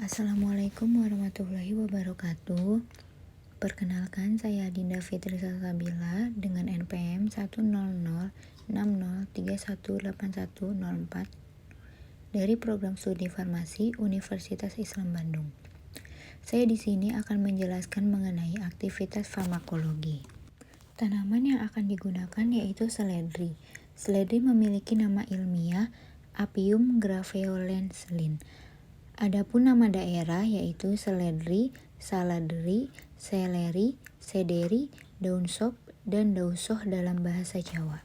Assalamualaikum warahmatullahi wabarakatuh. Perkenalkan, saya Dinda Fitri Salsabila dengan NPM 10060318104 dari Program Studi Farmasi Universitas Islam Bandung. Saya di sini akan menjelaskan mengenai aktivitas farmakologi. Tanaman yang akan digunakan yaitu seledri. Seledri memiliki nama ilmiah Apium graveolens Linn. Adapun nama daerah yaitu seledri, saladri, seleri, sederi, daun sop, dan dausoh dalam bahasa Jawa.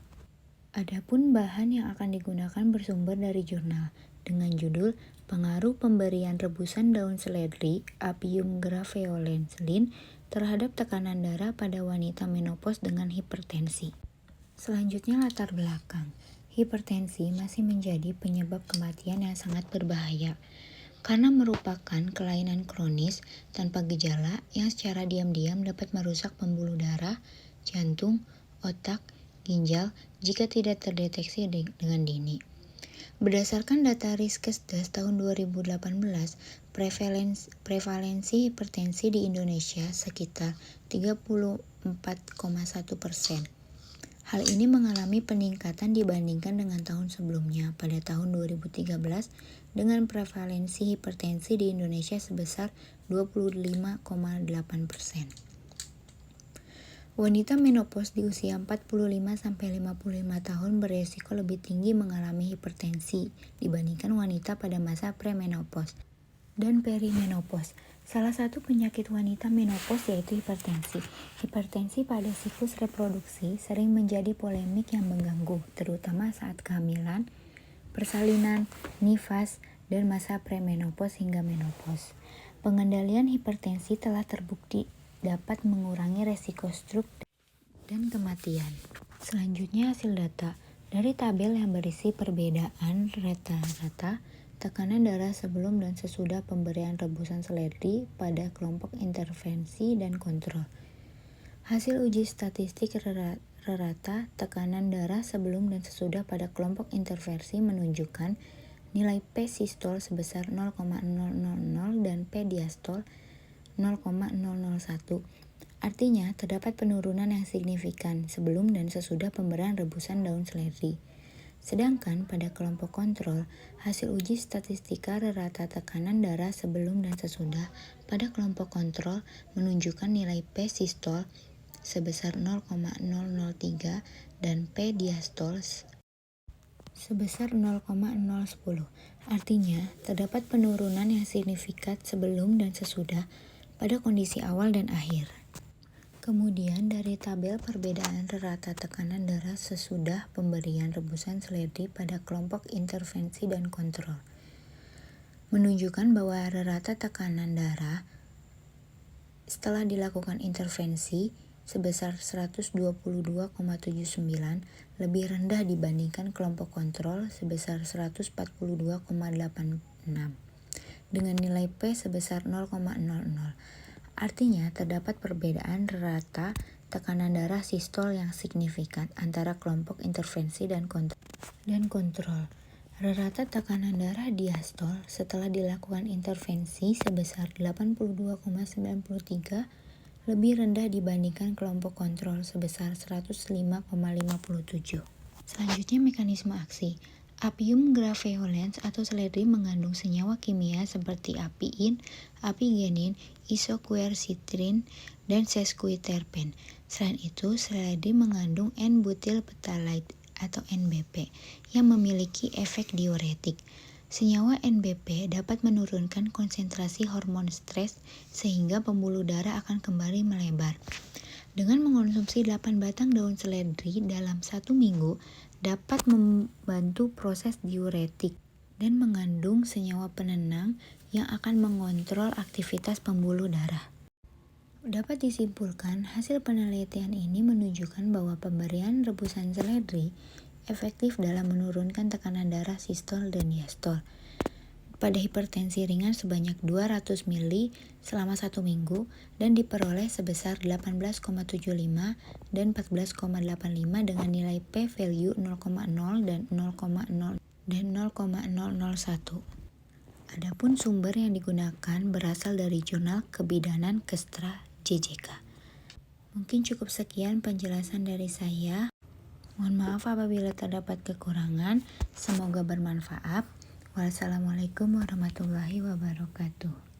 Adapun bahan yang akan digunakan bersumber dari jurnal dengan judul Pengaruh Pemberian Rebusan Daun Seledri Apium graveolens Linn terhadap tekanan darah pada wanita menopause dengan hipertensi. Selanjutnya latar belakang. Hipertensi masih menjadi penyebab kematian yang sangat berbahaya karena merupakan kelainan kronis tanpa gejala yang secara diam-diam dapat merusak pembuluh darah, jantung, otak, ginjal jika tidak terdeteksi dengan dini. Berdasarkan data Riskesdas tahun 2018, prevalensi hipertensi di Indonesia sekitar 34,1%. Hal ini mengalami peningkatan dibandingkan dengan tahun sebelumnya pada tahun 2013 dengan prevalensi hipertensi di Indonesia sebesar 25,8%. Wanita menopause di usia 45-55 tahun beresiko lebih tinggi mengalami hipertensi dibandingkan wanita pada masa premenopause dan perimenopause. Salah satu penyakit wanita menopause yaitu hipertensi. Hipertensi pada siklus reproduksi sering menjadi polemik yang mengganggu, terutama saat kehamilan, persalinan, nifas, dan masa premenopause hingga menopause. Pengendalian hipertensi telah terbukti dapat mengurangi resiko stroke dan kematian. Selanjutnya hasil data dari tabel yang berisi perbedaan rata-rata tekanan darah sebelum dan sesudah pemberian rebusan seledri pada kelompok intervensi dan kontrol. Hasil uji statistik rata tekanan darah sebelum dan sesudah pada kelompok intervensi menunjukkan nilai P sistol sebesar 0,000 dan P diastol 0,001. Artinya, terdapat penurunan yang signifikan sebelum dan sesudah pemberian rebusan daun seledri. Sedangkan pada kelompok kontrol, hasil uji statistika rata tekanan darah sebelum dan sesudah pada kelompok kontrol menunjukkan nilai P sistol sebesar 0,003 dan P diastol sebesar 0,010. Artinya, terdapat penurunan yang signifikan sebelum dan sesudah pada kondisi awal dan akhir. Kemudian dari tabel perbedaan rata tekanan darah sesudah pemberian rebusan seledri pada kelompok intervensi dan kontrol menunjukkan bahwa rata tekanan darah setelah dilakukan intervensi sebesar 122,79 lebih rendah dibandingkan kelompok kontrol sebesar 142,86 dengan nilai P sebesar 0,00. Artinya, terdapat perbedaan rata tekanan darah sistol yang signifikan antara kelompok intervensi dan kontrol. Rata tekanan darah diastol setelah dilakukan intervensi sebesar 82,93 lebih rendah dibandingkan kelompok kontrol sebesar 105,57. Selanjutnya mekanisme aksi. Apium graveolens atau seledri mengandung senyawa kimia seperti apiin, apigenin, isoquercitrin, dan sesquiterpen. Selain itu, seledri mengandung N-butyl phthalate atau NBP yang memiliki efek diuretik. Senyawa NBP dapat menurunkan konsentrasi hormon stres sehingga pembuluh darah akan kembali melebar. Dengan mengonsumsi 8 batang daun seledri dalam 1 minggu dapat membantu proses diuretik dan mengandung senyawa penenang yang akan mengontrol aktivitas pembuluh darah. Dapat disimpulkan, hasil penelitian ini menunjukkan bahwa pemberian rebusan seledri efektif dalam menurunkan tekanan darah sistol dan diastol pada hipertensi ringan sebanyak 200 ml selama 1 minggu dan diperoleh sebesar 18,75 dan 14,85 dengan nilai P value 0,0 dan 0,001. Adapun sumber yang digunakan berasal dari Jurnal Kebidanan Kestra JJK. Mungkin cukup sekian penjelasan dari saya. Mohon maaf apabila terdapat kekurangan. Semoga bermanfaat. Wassalamualaikum warahmatullahi wabarakatuh.